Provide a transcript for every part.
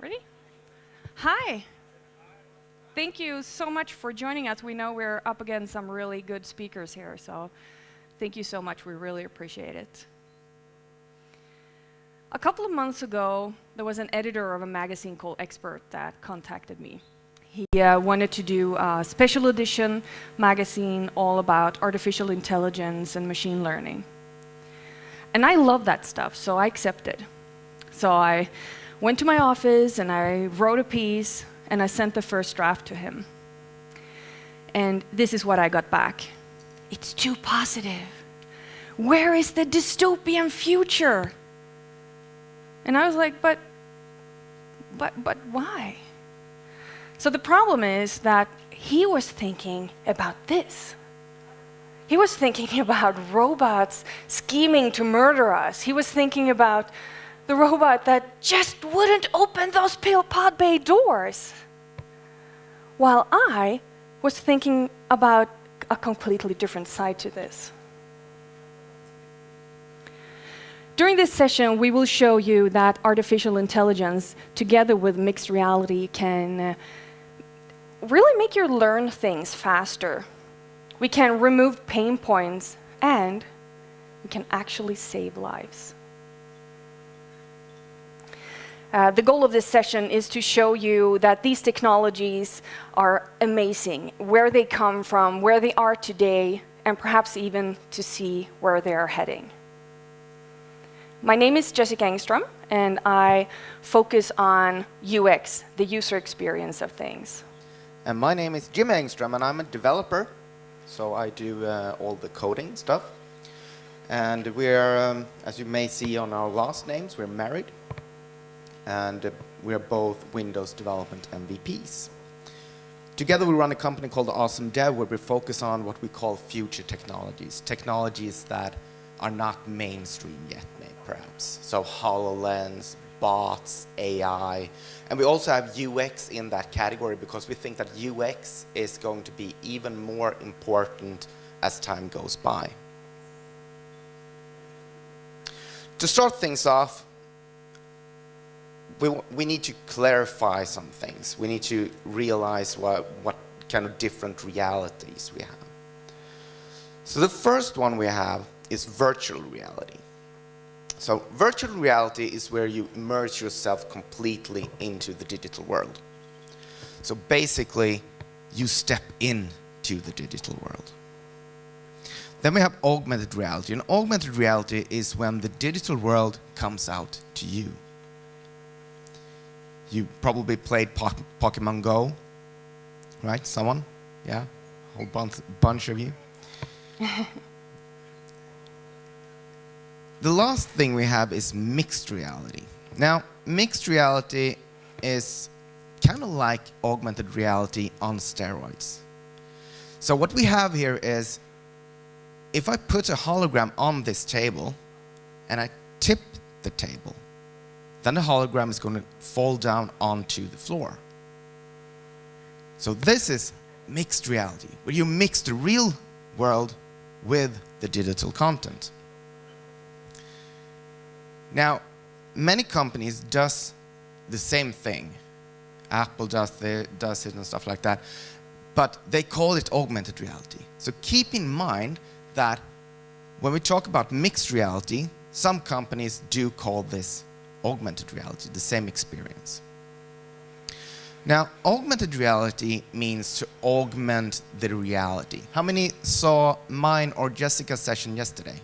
Ready? Hi. Thank you so much for joining us. We know we're up against some really good speakers here, so thank you so much. We really appreciate it. A couple of months ago, there was an editor of a magazine called Expert that contacted me. He wanted to do a special edition magazine all about artificial intelligence and machine learning. And I love that stuff, so I accepted. So I went to my office and I wrote a piece and I sent the first draft to him. And this is what I got back. It's too positive. Where is the dystopian future? And I was like, but why? So the problem is that he was thinking about this. He was thinking about robots scheming to murder us. He was thinking about the robot that just wouldn't open those pod bay doors. While I was thinking about a completely different side to this. During this session, we will show you that artificial intelligence, together with mixed reality, can really make you learn things faster. We can remove pain points, and we can actually save lives. The goal of this session is to show you that these technologies are amazing, where they come from, where they are today, and perhaps even to see where they are heading. My name is Jessica Engström, and I focus on UX, the user experience of things. And my name is Jim Engström, and I'm a developer, so I do all the coding stuff. And we're, as you may see on our last names, we're married. And we're both Windows development MVPs. Together we run a company called Awesome Dev, where we focus on what we call future technologies. Technologies that are not mainstream yet, perhaps. So HoloLens, bots, AI. And we also have UX in that category because we think that UX is going to be even more important as time goes by. To start things off, we need to clarify some things. We need to realize what kind of different realities we have. So the first one we have is virtual reality. So virtual reality is where you immerse yourself completely into the digital world. So basically, you step into the digital world. Then we have augmented reality. And augmented reality is when the digital world comes out to you. You probably played Pokemon Go, right? Someone? Yeah? A whole bunch of you. The last thing we have is mixed reality. Now, mixed reality is kind of like augmented reality on steroids. So what we have here is, if I put a hologram on this table and I tip the table, then the hologram is going to fall down onto the floor. So this is mixed reality, where you mix the real world with the digital content. Now, many companies does the same thing. Apple does it and stuff like that. But they call it augmented reality. So keep in mind that when we talk about mixed reality, some companies do call this augmented reality, the same experience. Now, augmented reality means to augment the reality. How many saw mine or Jessica's session yesterday?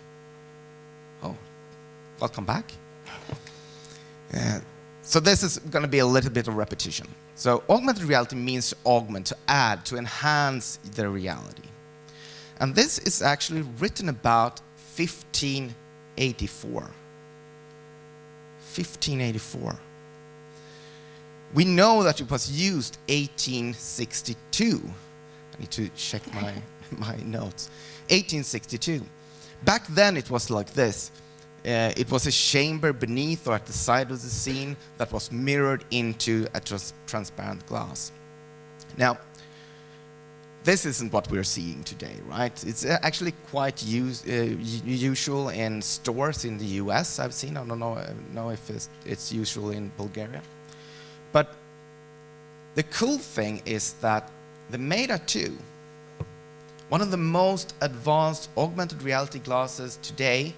Oh, welcome back. So this is going to be a little bit of repetition. So augmented reality means to augment, to add, to enhance the reality. And this is actually written about 1584. 1584. We know that it was used 1862. I need to check my notes. 1862. Back then it was like this. It was a chamber beneath or at the side of the scene that was mirrored into a transparent glass. Now, this isn't what we're seeing today, right? It's actually quite usual in stores in the US, I've seen. I don't know if it's usual in Bulgaria. But the cool thing is that the Meta 2, one of the most advanced augmented reality glasses today,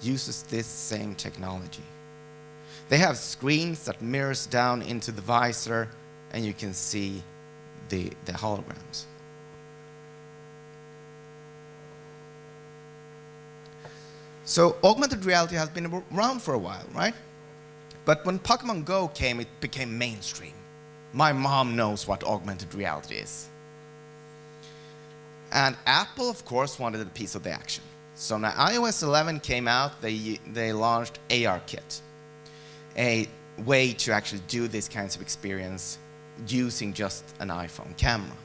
uses this same technology. They have screens that mirrors down into the visor, and you can see the holograms. So augmented reality has been around for a while, right? But when Pokemon Go came, it became mainstream. My mom knows what augmented reality is. And Apple, of course, wanted a piece of the action. So when iOS 11 came out, they launched ARKit, a way to actually do these kinds of experience using just an iPhone camera.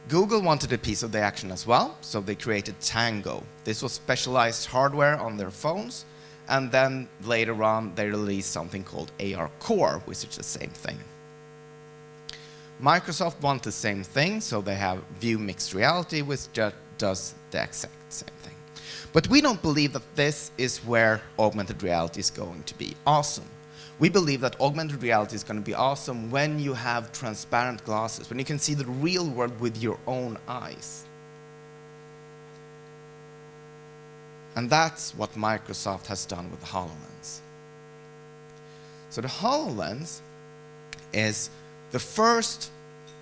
Google wanted a piece of the action as well, so they created Tango. This was specialized hardware on their phones, and then later on they released something called AR Core, which is the same thing. Microsoft wanted the same thing, so they have View Mixed Reality, which does the exact same thing. But we don't believe that this is where augmented reality is going to be awesome. We believe that augmented reality is going to be awesome when you have transparent glasses, when you can see the real world with your own eyes. And that's what Microsoft has done with the HoloLens. So the HoloLens is the first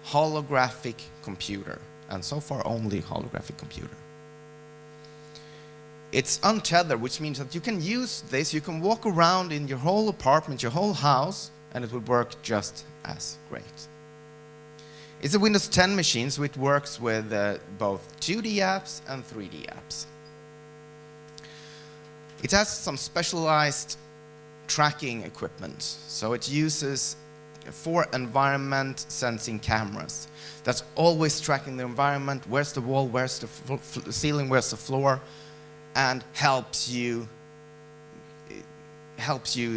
holographic computer, and so far only holographic computer. It's untethered, which means that you can use this, you can walk around in your whole apartment, your whole house, and it will work just as great. It's a Windows 10 machine, so it works with both 2D apps and 3D apps. It has some specialized tracking equipment, so it uses 4 environment sensing cameras that's always tracking the environment, where's the wall, where's the ceiling, where's the floor, and helps you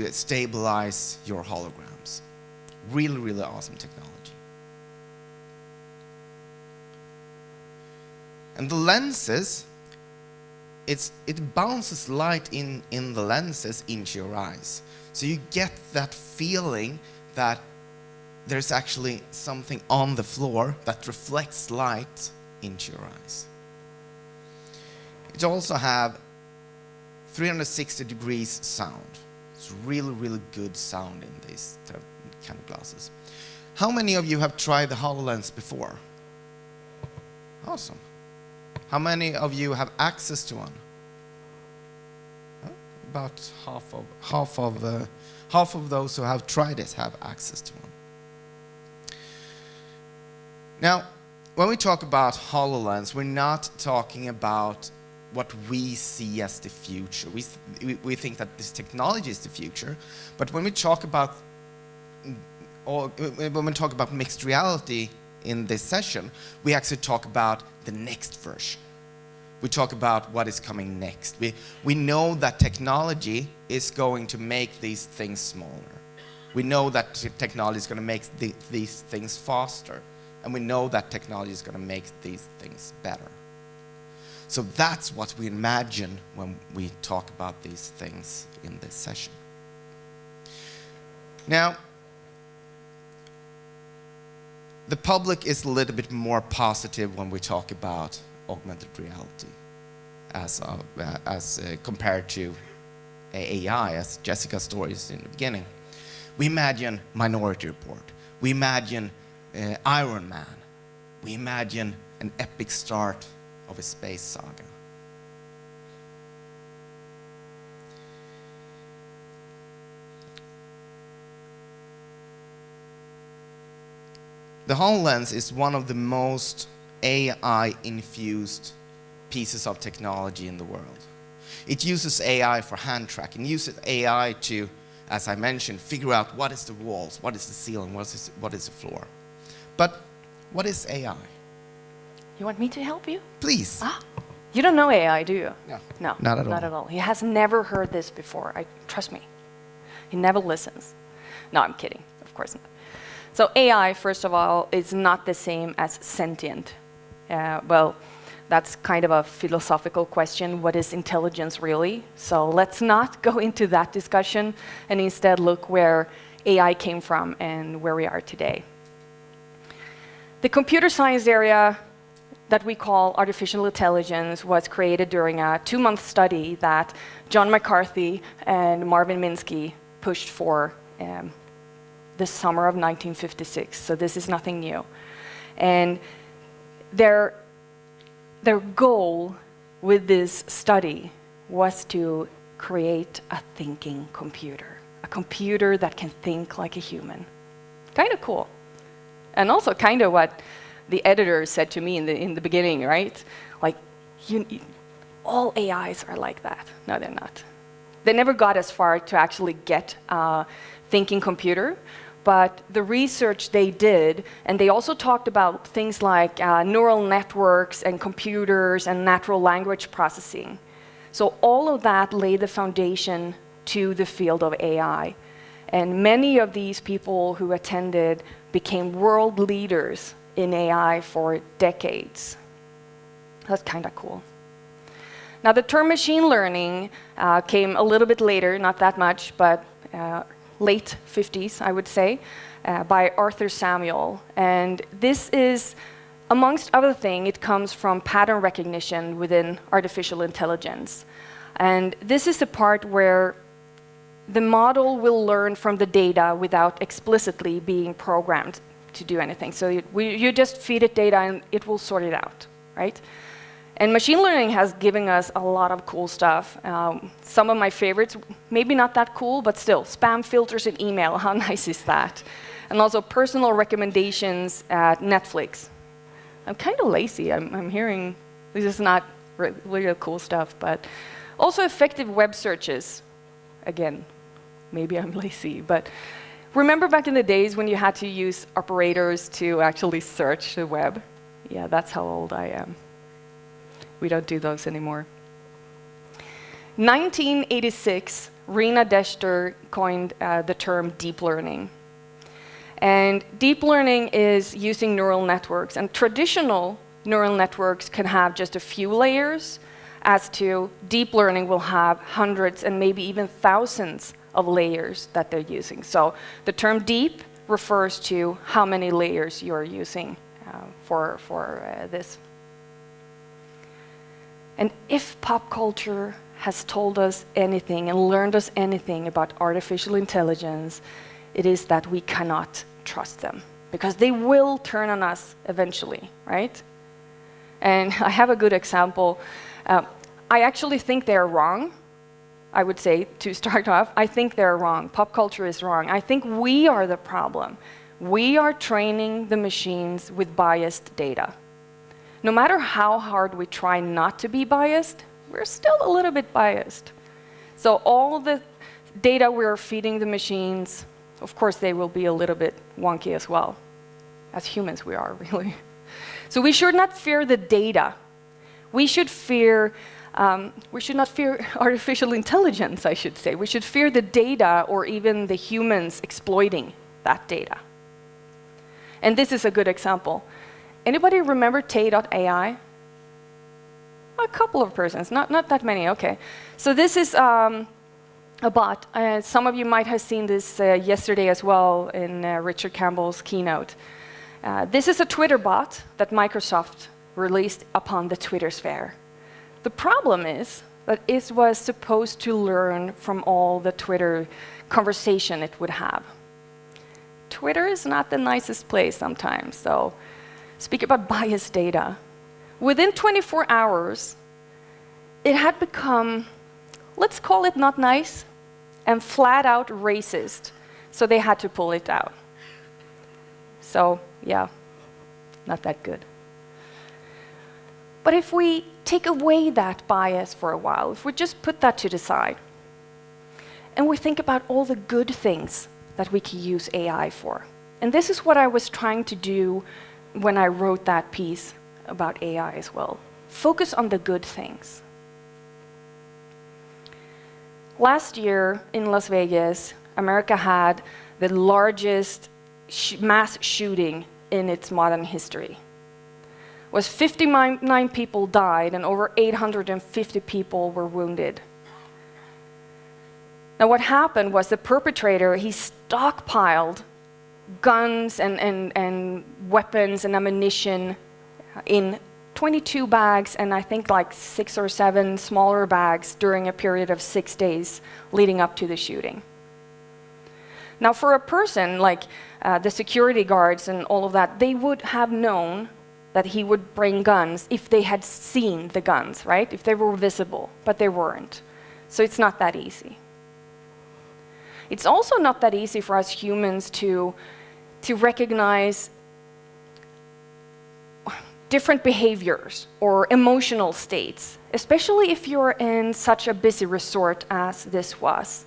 stabilize your holograms. Really, really awesome technology. And the lenses, it bounces light in the lenses into your eyes. So you get that feeling that there's actually something on the floor that reflects light into your eyes. It also have 360 degrees sound. It's really, really good sound in these kind of glasses. How many of you have tried the HoloLens before? Awesome. How many of you have access to one? About half of those who have tried it have access to one. Now, when we talk about HoloLens, we're not talking about what we see as the future. We think that this technology is the future, but when we talk about mixed reality in this session, we actually talk about the next version. We talk about what is coming next. We know that technology is going to make these things smaller. We know that technology is going to make these things faster, and we know that technology is going to make these things better. So that's what we imagine when we talk about these things in this session. Now, the public is a little bit more positive when we talk about augmented reality as compared to AI, as Jessica's story is in the beginning. We imagine Minority Report. We imagine Iron Man. We imagine an epic start of a space saga. The HoloLens is one of the most AI-infused pieces of technology in the world. It uses AI for hand tracking. It uses AI to, as I mentioned, figure out what is the walls, what is the ceiling, what is the floor. But what is AI? You want me to help you? Please. Ah, you don't know AI, do you? No. No, Not at all. Not at all. He has never heard this before. Trust me. He never listens. No, I'm kidding. Of course not. So AI, first of all, is not the same as sentient. That's kind of a philosophical question. What is intelligence really? So let's not go into that discussion and instead look where AI came from and where we are today. The computer science area that we call artificial intelligence was created during a 2-month study that John McCarthy and Marvin Minsky pushed for the summer of 1956. So this is nothing new. And their goal with this study was to create a thinking computer, a computer that can think like a human. Kind of cool. And also kind of what the editor said to me in the beginning, right? Like, all AIs are like that. No, they're not. They never got as far to actually get a thinking computer, but the research they did, and they also talked about things like neural networks and computers and natural language processing. So all of that laid the foundation to the field of AI. And many of these people who attended became world leaders in AI for decades. That's kind of cool. Now, the term machine learning came a little bit later, not that much, but late 50s, I would say, by Arthur Samuel. And this is, amongst other things, it comes from pattern recognition within artificial intelligence. And this is the part where the model will learn from the data without explicitly being programmed to do anything. So you just feed it data and it will sort it out, right? And machine learning has given us a lot of cool stuff. Some of my favorites, maybe not that cool, but still, spam filters in email, how nice is that? And also personal recommendations at Netflix. I'm kind of lazy. I'm hearing this is not really cool stuff, but also effective web searches. Again, maybe I'm lazy, but remember back in the days when you had to use operators to actually search the web? Yeah, that's how old I am. We don't do those anymore. 1986, Rena Deshter coined the term deep learning. And deep learning is using neural networks. And traditional neural networks can have just a few layers, as to deep learning will have hundreds and maybe even thousands of layers that they're using. So the term deep refers to how many layers you're using for this. And if pop culture has told us anything and learned us anything about artificial intelligence, it is that we cannot trust them, because they will turn on us eventually, right? And I have a good example. I actually think they're wrong. I would say, to start off, I think they're wrong. Pop culture is wrong. I think we are the problem. We are training the machines with biased data. No matter how hard we try not to be biased, we're still a little bit biased. So all the data we're feeding the machines, of course, they will be a little bit wonky as well. As humans, we are, really. So we should not fear the data. We should not fear artificial intelligence, I should say. We should fear the data or even the humans exploiting that data. And this is a good example. Anybody remember Tay.ai? A couple of persons, not that many, okay. So this is a bot. Some of you might have seen this yesterday as well in Richard Campbell's keynote. This is a Twitter bot that Microsoft released upon the Twitter sphere. The problem is that it was supposed to learn from all the Twitter conversation it would have. Twitter is not the nicest place sometimes, so speak about biased data. Within 24 hours, it had become, let's call it not nice, and flat out racist, so they had to pull it out. So, yeah, not that good. But if we take away that bias for a while, if we just put that to the side, and we think about all the good things that we can use AI for, and this is what I was trying to do when I wrote that piece about AI as well. Focus on the good things. Last year in Las Vegas, America had the largest mass shooting in its modern history. was 59 people died and over 850 people were wounded. Now what happened was the perpetrator, he stockpiled guns and weapons and ammunition in 22 bags and I think like 6 or 7 smaller bags during a period of 6 days leading up to the shooting. Now for a person like the security guards and all of that, they would have known that he would bring guns if they had seen the guns, right? If they were visible, but they weren't. So it's not that easy. It's also not that easy for us humans to recognize different behaviors or emotional states, especially if you're in such a busy resort as this was.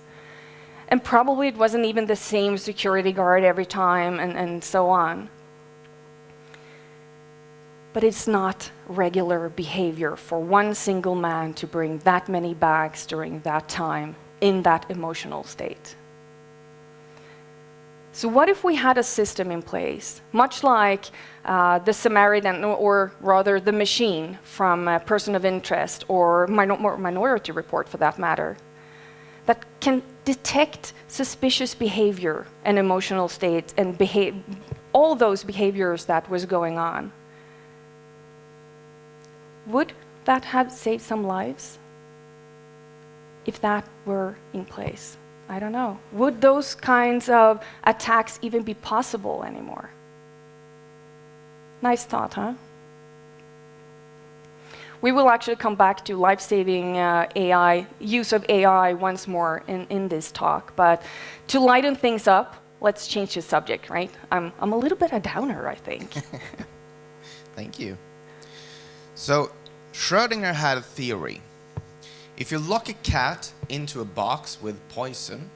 And probably it wasn't even the same security guard every time and so on. But it's not regular behavior for one single man to bring that many bags during that time in that emotional state. So what if we had a system in place, much like the Samaritan, or rather the machine from Person of Interest or Minority Report for that matter, that can detect suspicious behavior and emotional states and all those behaviors that was going on? Would that have saved some lives if that were in place? I don't know. Would those kinds of attacks even be possible anymore? Nice thought, huh? We will actually come back to life-saving AI, use of AI once more in this talk. But to lighten things up, let's change the subject, right? I'm a little bit a downer, I think. Thank you. So, Schrödinger had a theory. If you lock a cat into a box with poison,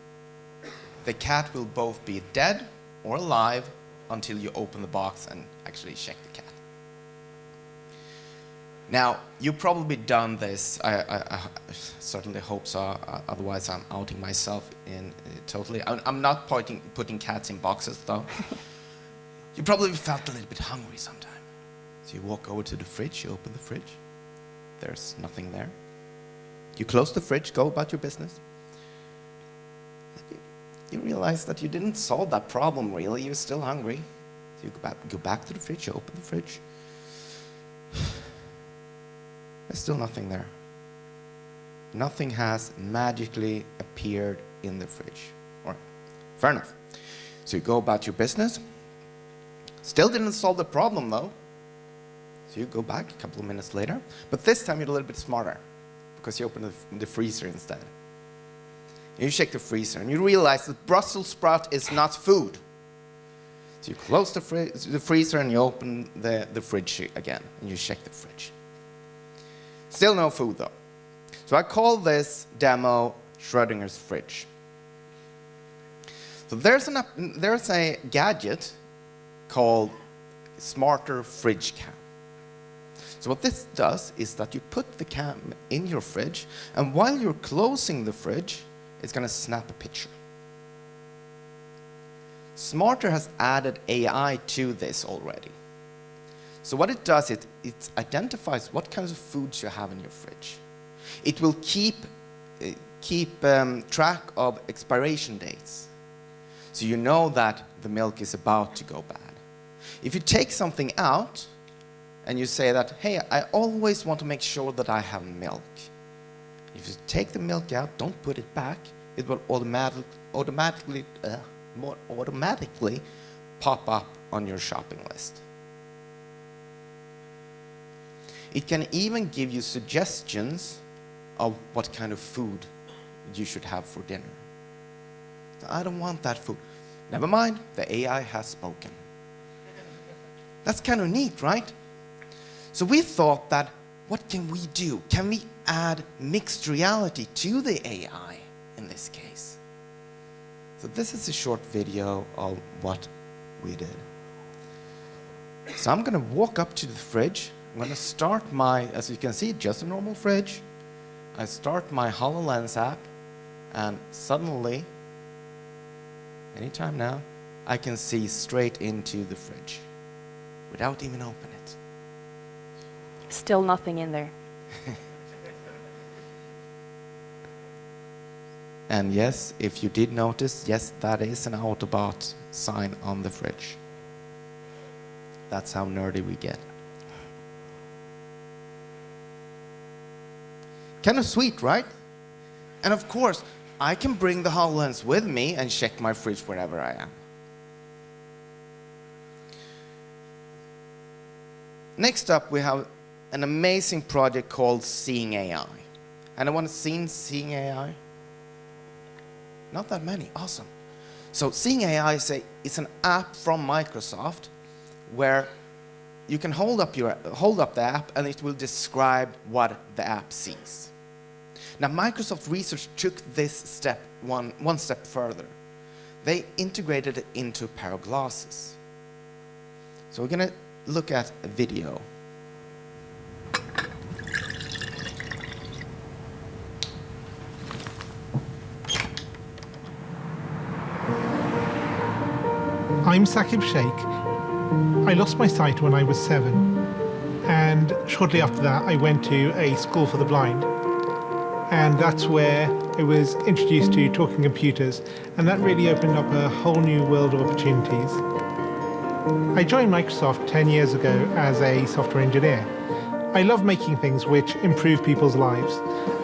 the cat will both be dead or alive until you open the box and actually check the cat. Now, you've probably done this. I certainly hope so. Otherwise, I'm outing myself totally. I'm not putting cats in boxes, though. You probably felt a little bit hungry sometime. So you walk over to the fridge, you open the fridge. There's nothing there. You close the fridge, go about your business. You realize that you didn't solve that problem, really. You're still hungry. So you go back to the fridge, you open the fridge. There's still nothing there. Nothing has magically appeared in the fridge. All right, fair enough. So you go about your business. Still didn't solve the problem, though. So you go back a couple of minutes later. But this time you're a little bit smarter, because you open the freezer instead. You check the freezer, and you realize that Brussels sprout is not food. So you close the freezer, and you open the fridge again, and you check the fridge. Still no food, though. So I call this demo Schrödinger's fridge. So there's a gadget called Smarter Fridge Cam. So what this does is that you put the cam in your fridge, and while you're closing the fridge, it's going to snap a picture. Smarter has added AI to this already. So what it does, it identifies what kinds of foods you have in your fridge. It will keep track of expiration dates. So you know that the milk is about to go bad. If you take something out, and you say that, hey, I always want to make sure that I have milk. If you take the milk out, don't put it back, it will automatically pop up on your shopping list. It can even give you suggestions of what kind of food you should have for dinner. I don't want that food. Never mind, the AI has spoken. That's kind of neat, right? So we thought that, what can we do? Can we add mixed reality to the AI in this case? So this is a short video of what we did. So I'm going to walk up to the fridge. I'm going to start as you can see, just a normal fridge. I start my HoloLens app, and suddenly, anytime now, I can see straight into the fridge without even opening it. Still nothing in there. And yes, if you did notice, yes, that is an Autobot sign on the fridge. That's how nerdy we get. Kind of sweet, right? And of course, I can bring the HoloLens with me and check my fridge wherever I am. Next up, we have an amazing project called Seeing AI. Anyone seen Seeing AI? Not that many. Awesome. So Seeing AI is an app from Microsoft where you can hold up the app and it will describe what the app sees. Now, Microsoft Research took this step one step further. They integrated it into a pair of glasses. So we're going to look at a video. I'm Saqib Sheikh. I lost my sight when I was 7, and shortly after that I went to a school for the blind, and that's where I was introduced to talking computers, and that really opened up a whole new world of opportunities. I joined Microsoft 10 years ago as a software engineer. I love making things which improve people's lives.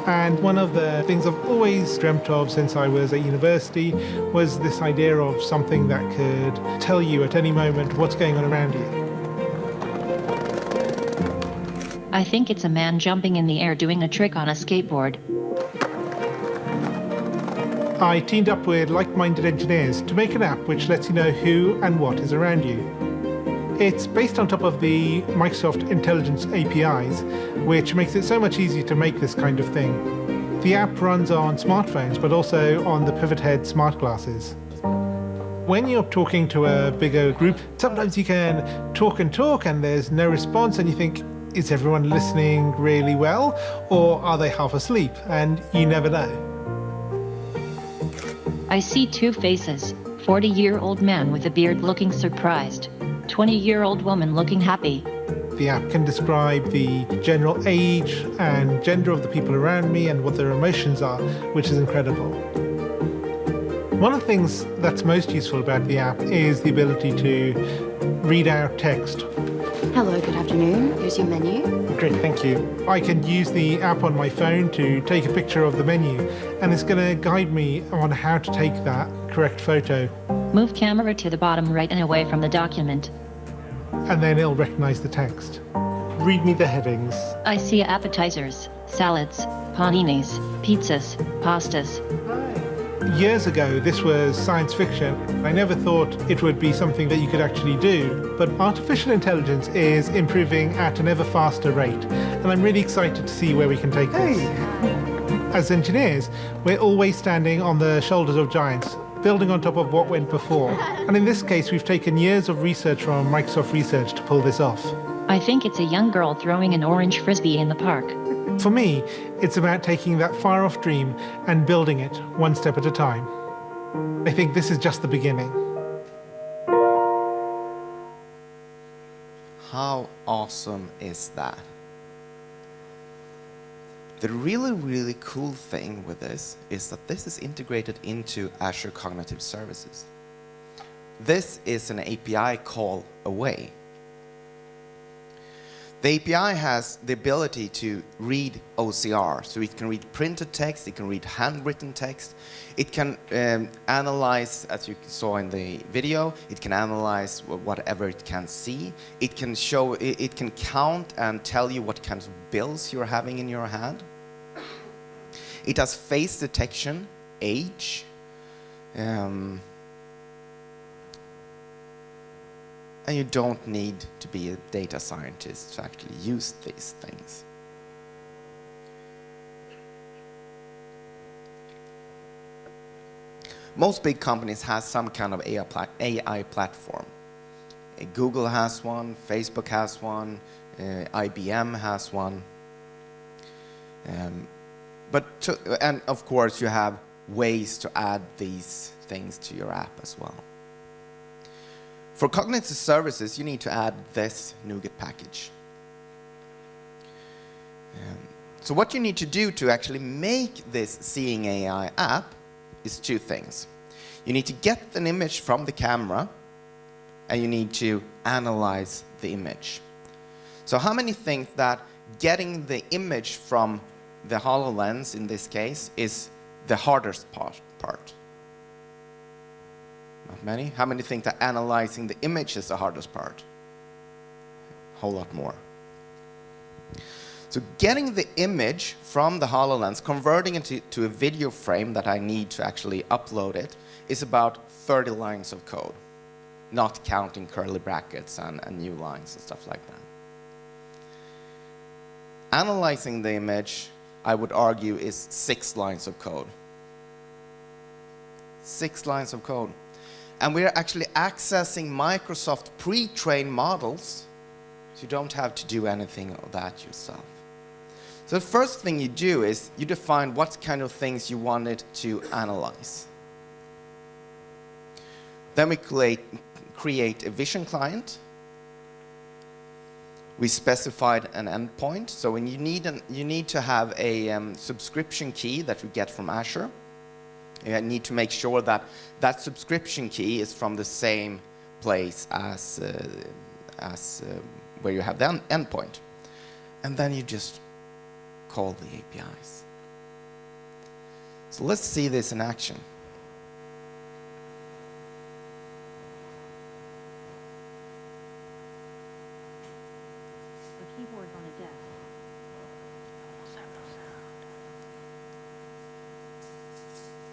And one of the things I've always dreamt of since I was at university was this idea of something that could tell you at any moment what's going on around you. I think it's a man jumping in the air doing a trick on a skateboard. I teamed up with like-minded engineers to make an app which lets you know who and what is around you. It's based on top of the Microsoft Intelligence APIs, which makes it so much easier to make this kind of thing. The app runs on smartphones, but also on the Pivot Head smart glasses. When you're talking to a bigger group, sometimes you can talk and there's no response, and you think, is everyone listening really well, or are they half asleep? And you never know. I see two faces, 40-year-old man with a beard looking surprised, 20-year-old woman looking happy. The app can describe the general age and gender of the people around me and what their emotions are, which is incredible. One of the things that's most useful about the app is the ability to read out text. Hello, good afternoon. Here's your menu. Great, thank you. I can use the app on my phone to take a picture of the menu, and it's going to guide me on how to take that correct photo. Move camera to the bottom right and away from the document. And then it'll recognize the text. Read me the headings. I see appetizers, salads, paninis, pizzas, pastas. Years ago, this was science fiction. I never thought it would be something that you could actually do, but artificial intelligence is improving at an ever faster rate, and I'm really excited to see where we can take this. As engineers, we're always standing on the shoulders of giants, building on top of what went before. And in this case, we've taken years of research from Microsoft Research to pull this off. I think it's a young girl throwing an orange frisbee in the park. For me, it's about taking that far-off dream and building it one step at a time. I think this is just the beginning. How awesome is that? The really, really cool thing with this is that this is integrated into Azure Cognitive services. This is an API call away. The API has the ability to read OCR, so it can read printed text, it can read handwritten text, it can analyze, as you saw in the video, it can analyze whatever it can see, it can show, it can count and tell you what kinds of bills you're having in your hand. It has face detection, age, and you don't need to be a data scientist to actually use these things. Most big companies have some kind of AI platform. Google has one, Facebook has one, IBM has one. And of course you have ways to add these things to your app as well. For cognitive services, you need to add this NuGet package. So what you need to do to actually make this Seeing AI app is two things. You need to get an image from the camera, and you need to analyze the image. So how many think that getting the image from the HoloLens, in this case, is the hardest part? Not many. How many think that analyzing the image is the hardest part? A whole lot more. So getting the image from the HoloLens, converting it to a video frame that I need to actually upload it, is about 30 lines of code, not counting curly brackets and new lines and stuff like that. Analyzing the image, I would argue, is 6 lines of code. 6 lines of code. And we're actually accessing Microsoft pre-trained models, so you don't have to do anything of that yourself. So the first thing you do is you define what kind of things you wanted to analyze. Then we create a vision client. We specified an endpoint. So when you need to have a subscription key that we get from Azure. You need to make sure that that subscription key is from the same place as where you have the endpoint. And then you just call the APIs. So let's see this in action. A keyboard on a desk.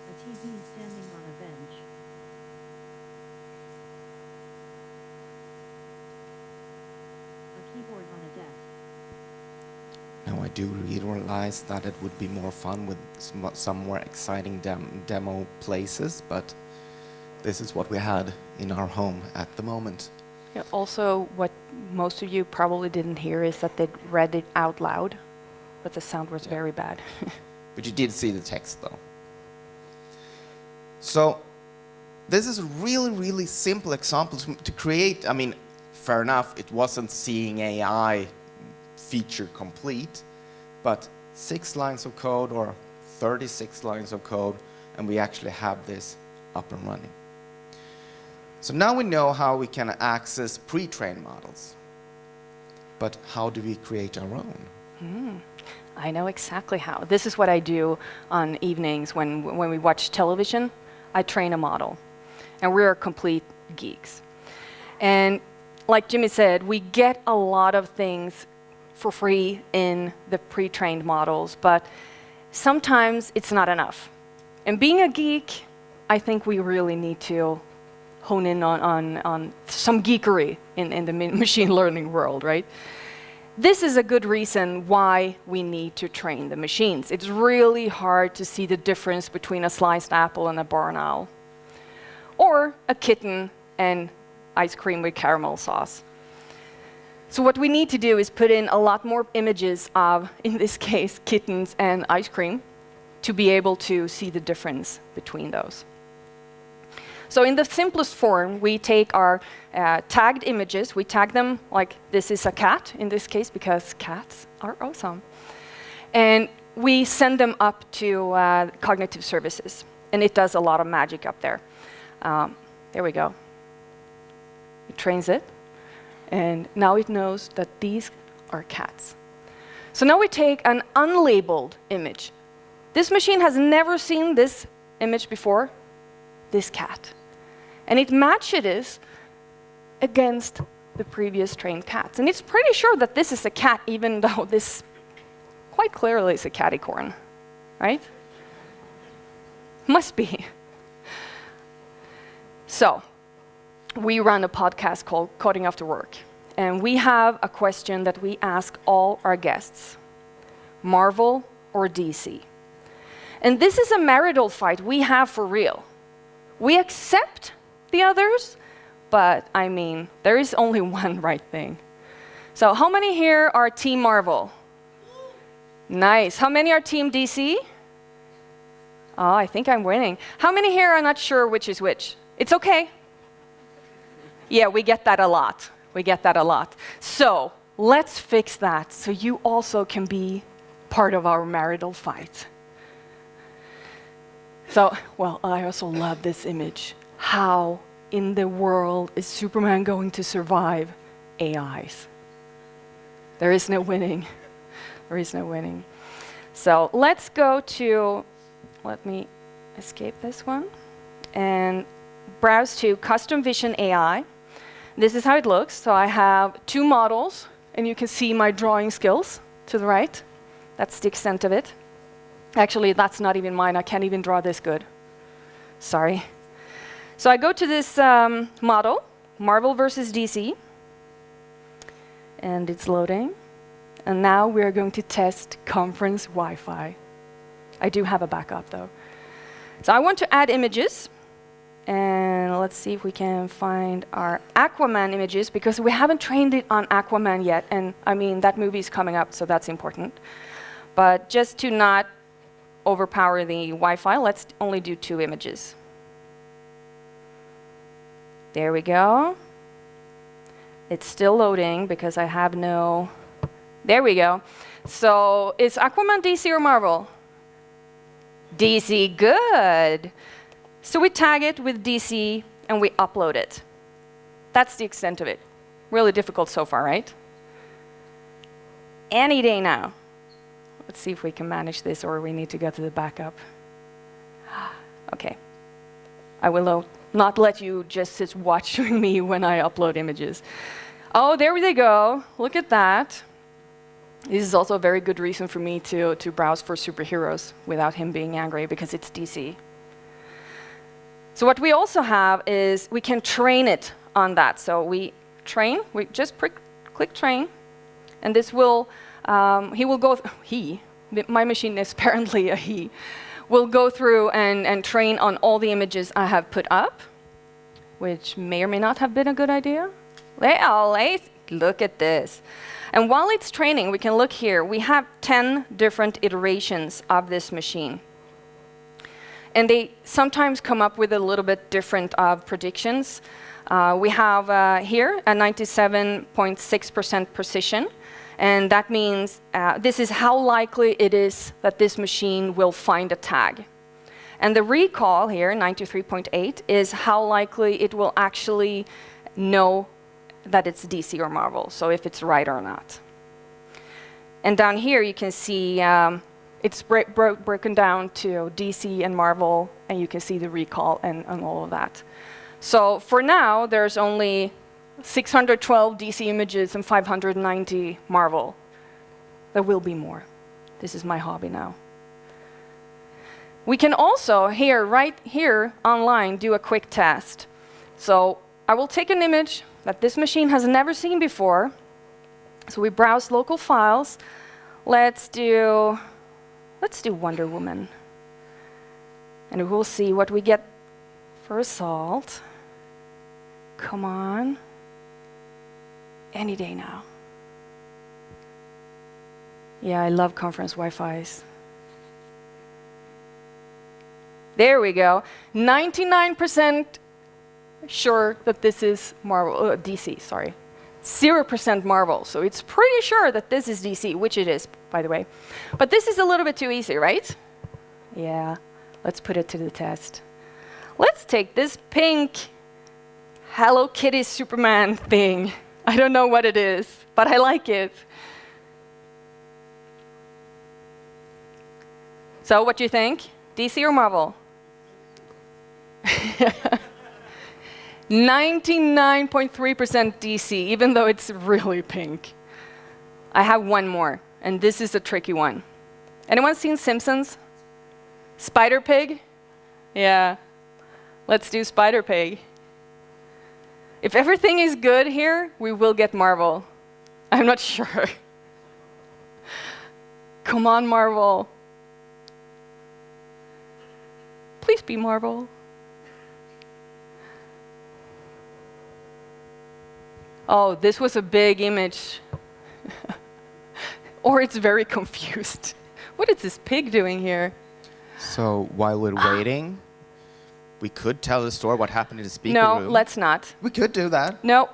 A TV standing on a bench. A keyboard on a desk. Now I do realize that it would be more fun with some more exciting demo places, but this is what we had in our home at the moment. Yeah, also, what most of you probably didn't hear is that they read it out loud, but the sound was very bad. But you did see the text though. So this is a really, really simple example to create. I mean, fair enough, it wasn't Seeing AI feature complete, but 6 lines of code or 36 lines of code, and we actually have this up and running. So now we know how we can access pre-trained models. But how do we create our own? I know exactly how. This is what I do on evenings when we watch television. I train a model, and we're complete geeks. And like Jimmy said, we get a lot of things for free in the pre-trained models, but sometimes it's not enough. And being a geek, I think we really need to hone in on some geekery in the machine learning world, right? This is a good reason why we need to train the machines. It's really hard to see the difference between a sliced apple and a barn owl, or a kitten and ice cream with caramel sauce. So what we need to do is put in a lot more images of, in this case, kittens and ice cream, to be able to see the difference between those. So in the simplest form, we take our tagged images, we tag them like this is a cat, in this case, because cats are awesome. And we send them up to Cognitive Services, and it does a lot of magic up there. There we go. It trains it. And now it knows that these are cats. So now we take an unlabeled image. This machine has never seen this image before, this cat. And it matches it against the previous trained cats. And it's pretty sure that this is a cat, even though this quite clearly is a catty-corn, right? Must be. So, we run a podcast called Coding After Work, and we have a question that we ask all our guests: Marvel or DC? And this is a marital fight we have for real. We accept the others, but I mean, there is only one right thing. So how many here are Team Marvel? Nice. How many are Team DC? Oh, I think I'm winning. How many here are not sure which is which? It's okay. Yeah, we get that a lot. We get that a lot. So let's fix that so you also can be part of our marital fight. So, well, I also love this image. How in the world is Superman going to survive AIs? There is no winning. There is no winning. So let's go to, let me escape this one, and browse to Custom Vision AI. This is how it looks. So I have 2 models, and you can see my drawing skills to the right. That's the extent of it. Actually, that's not even mine. I can't even draw this good. Sorry. So I go to this model, Marvel versus DC, and it's loading. And now we're going to test conference Wi-Fi. I do have a backup, though. So I want to add images. And let's see if we can find our Aquaman images, because we haven't trained it on Aquaman yet. And I mean, that movie is coming up, so that's important. But just to not overpower the Wi-Fi, let's only do 2 images. There we go. It's still loading because I have no... There we go. So is Aquaman DC or Marvel? DC, good. So we tag it with DC and we upload it. That's the extent of it. Really difficult so far, right? Any day now. Let's see if we can manage this, or we need to go to the backup. Okay. I will not let you just sit watching me when I upload images. Oh, there they go. Look at that. This is also a very good reason for me to browse for superheroes without him being angry, because it's DC. So what we also have is we can train it on that. So we train, we just click train, and this will, my machine is apparently a he, will go through and train on all the images I have put up, which may or may not have been a good idea. Look at this. And while it's training, we can look here. We have 10 different iterations of this machine. And they sometimes come up with a little bit different predictions. We have here a 97.6% precision. And that means this is how likely it is that this machine will find a tag. And the recall here, 93.8, is how likely it will actually know that it's DC or Marvel, so if it's right or not. And down here you can see it's broken down to DC and Marvel, and you can see the recall and all of that. So for now, there's only 612 DC images and 590 Marvel. There will be more. This is my hobby now. We can also, right here online, do a quick test. So I will take an image that this machine has never seen before. So we browse local files. Let's do Wonder Woman. And we'll see what we get for result. Come on. Any day now. Yeah, I love conference Wi-Fis. There we go. 99% sure that this is Marvel, DC, sorry. 0% Marvel, so it's pretty sure that this is DC, which it is, by the way. But this is a little bit too easy, right? Yeah, let's put it to the test. Let's take this pink Hello Kitty Superman thing. I don't know what it is, but I like it. So what do you think? DC or Marvel? 99.3% DC, even though it's really pink. I have one more, and this is a tricky one. Anyone seen Simpsons? Spider Pig? Yeah. Let's do Spider Pig. If everything is good here, we will get Marvel. I'm not sure. Come on, Marvel. Please be Marvel. Oh, this was a big image. Or it's very confused. What is this pig doing here? So while we're waiting, we could tell the story what happened in the speaker room. No, let's not. We could do that. No.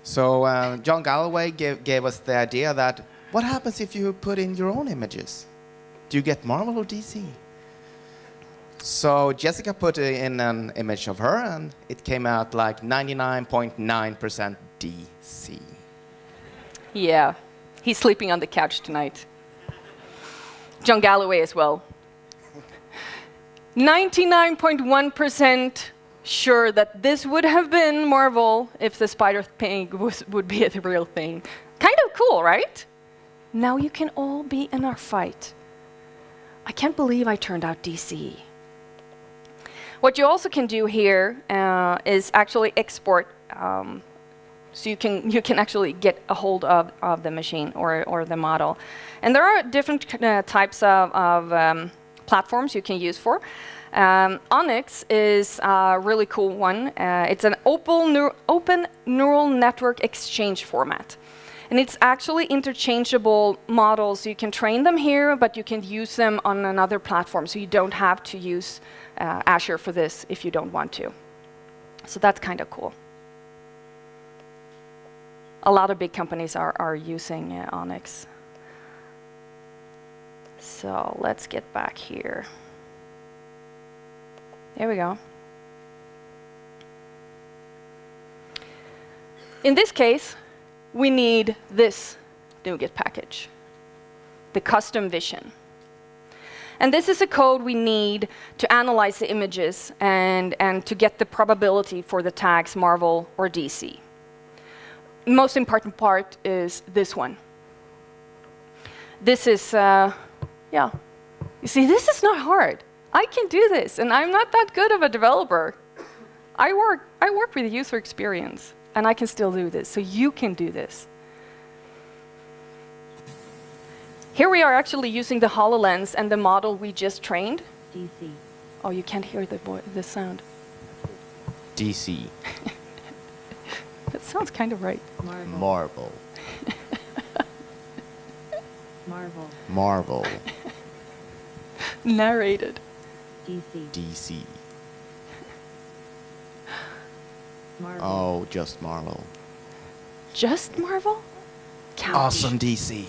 So John Galloway gave us the idea that what happens if you put in your own images? Do you get Marvel or DC? So Jessica put in an image of her, and it came out like 99.9% DC. Yeah, he's sleeping on the couch tonight. John Galloway as well. 99.1% sure that this would have been Marvel if the Spider-Pig would be the real thing. Kind of cool, right? Now you can all be in our fight. I can't believe I turned out DC. What you also can do here is actually export, so you can actually get a hold of the machine or the model. And there are different types of platforms you can use for. Onyx is a really cool one. It's an open neural network exchange format. And it's actually interchangeable models. So you can train them here, but you can use them on another platform. So you don't have to use Azure for this if you don't want to. So that's kind of cool. A lot of big companies are using Onyx. So let's get back here. There we go. In this case, we need this NuGet package, the custom vision. And this is a code we need to analyze the images and to get the probability for the tags Marvel or DC. Most important part is this one. This is, yeah. You see, this is not hard. I can do this, and I'm not that good of a developer. I work with user experience, and I can still do this, so you can do this. Here we are actually using the HoloLens and the model we just trained. DC. Oh, you can't hear the sound. DC. That sounds kind of right. Marvel. Marvel. Marvel. Marvel. Narrated. DC. DC. Marvel. Oh, just Marvel. Just Marvel? Couch. Awesome DC.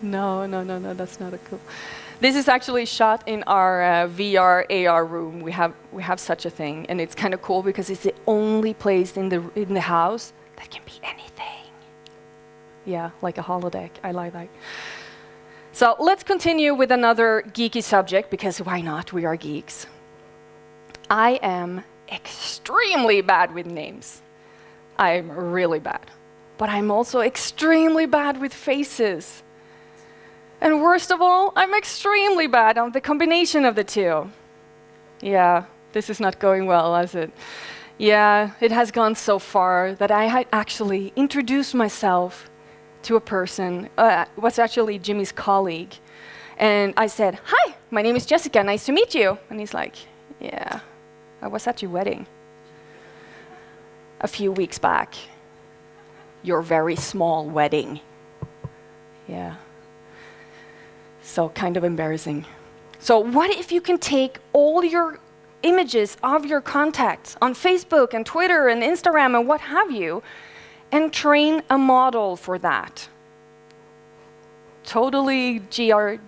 No, that's not a cool. This is actually shot in our VR AR room. We have such a thing, and it's kind of cool because it's the only place in the house that can be anything. Yeah, like a holodeck. I like that. So let's continue with another geeky subject, because why not? We are geeks. I am extremely bad with names. I'm really bad. But I'm also extremely bad with faces. And worst of all, I'm extremely bad on the combination of the two. Yeah, this is not going well, is it? Yeah, it has gone so far that I had actually introduced myself to a person, was actually Jimmy's colleague. And I said, "Hi, my name is Jessica, nice to meet you." And he's like, "Yeah, I was at your wedding a few weeks back. Your very small wedding." Yeah. So kind of embarrassing. So what if you can take all your images of your contacts on Facebook and Twitter and Instagram and what have you, and train a model for that? Totally GDPR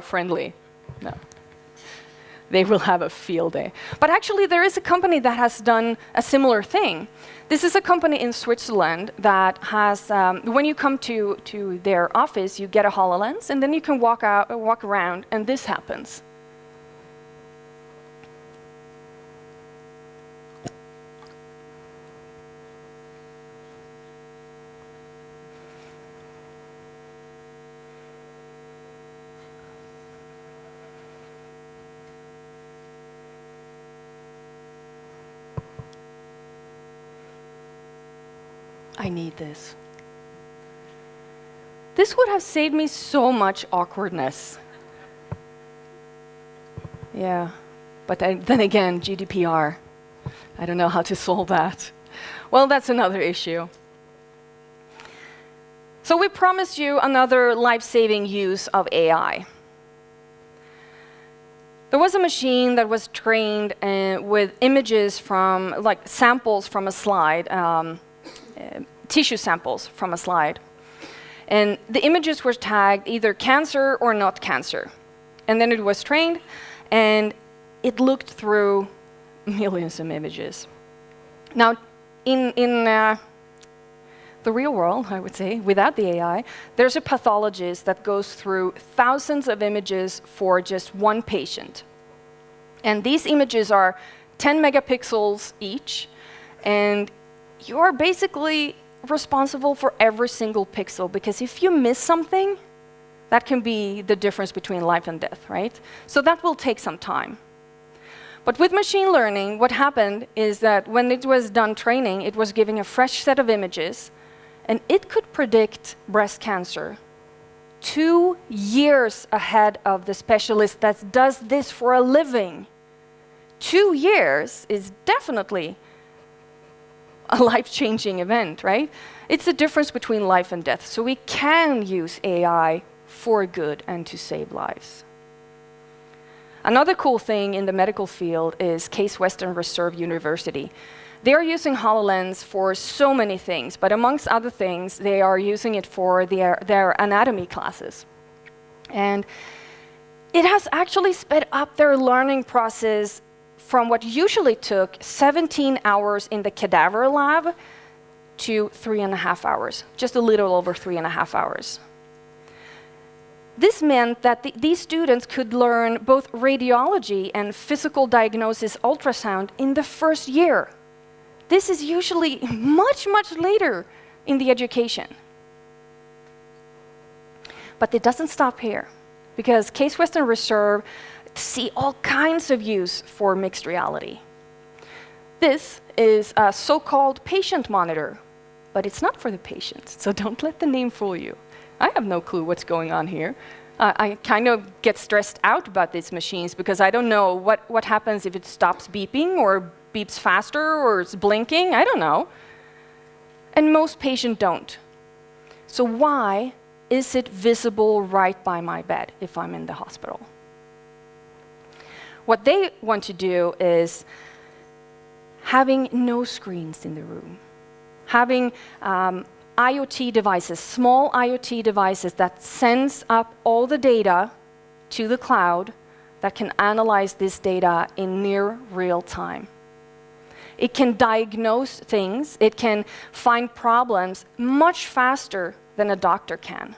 friendly. No. They will have a field day. But actually, there is a company that has done a similar thing. This is a company in Switzerland that has, when you come to their office, you get a HoloLens, and then you can walk around, and this happens. I need this. This would have saved me so much awkwardness. Yeah, but then again, GDPR. I don't know how to solve that. Well, that's another issue. So we promised you another life-saving use of AI. There was a machine that was trained with images from, like samples from a slide, tissue samples from a slide. And the images were tagged either cancer or not cancer. And then it was trained, and it looked through millions of images. Now, in the real world, I would say, without the AI, there's a pathologist that goes through thousands of images for just one patient. And these images are 10 megapixels each, and you are basically responsible for every single pixel, because if you miss something, that can be the difference between life and death, right? So that will take some time. But with machine learning, what happened is that when it was done training, it was giving a fresh set of images, and it could predict breast cancer 2 years ahead of the specialist that does this for a living. 2 years is definitely a life-changing event, right? It's the difference between life and death. So we can use AI for good and to save lives. Another cool thing in the medical field is Case Western Reserve University. They are using HoloLens for so many things, but amongst other things, they are using it for their anatomy classes. And it has actually sped up their learning process from what usually took 17 hours in the cadaver lab to 3.5 hours, just a little over 3.5 hours. This meant that these students could learn both radiology and physical diagnosis ultrasound in the first year. This is usually much, much later in the education. But it doesn't stop here, because Case Western Reserve see all kinds of use for mixed reality. This is a so-called patient monitor, but it's not for the patients, so don't let the name fool you. I have no clue what's going on here. I kind of get stressed out about these machines because I don't know what happens if it stops beeping or beeps faster or it's blinking. I don't know. And most patients don't. So why is it visible right by my bed if I'm in the hospital? What they want to do is having no screens in the room, having IoT devices, small IoT devices that sends up all the data to the cloud that can analyze this data in near real time. It can diagnose things, it can find problems much faster than a doctor can.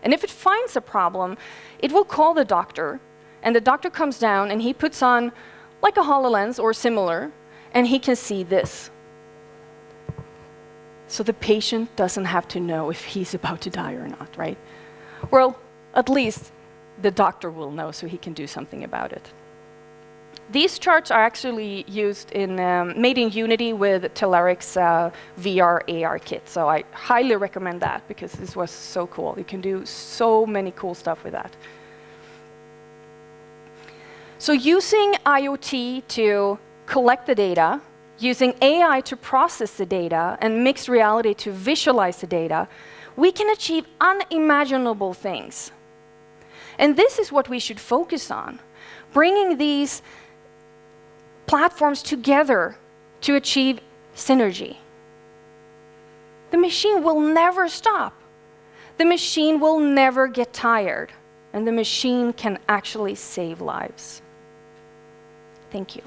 And if it finds a problem, it will call the doctor, and the doctor comes down and he puts on like a HoloLens or similar, and he can see this. So the patient doesn't have to know if he's about to die or not, right? Well, at least the doctor will know so he can do something about it. These charts are actually used in, made in Unity with Telerik's VR AR kit. So I highly recommend that because this was so cool. You can do so many cool stuff with that. So using IoT to collect the data, using AI to process the data, and mixed reality to visualize the data, we can achieve unimaginable things. And this is what we should focus on, bringing these platforms together to achieve synergy. The machine will never stop. The machine will never get tired. And the machine can actually save lives. Thank you.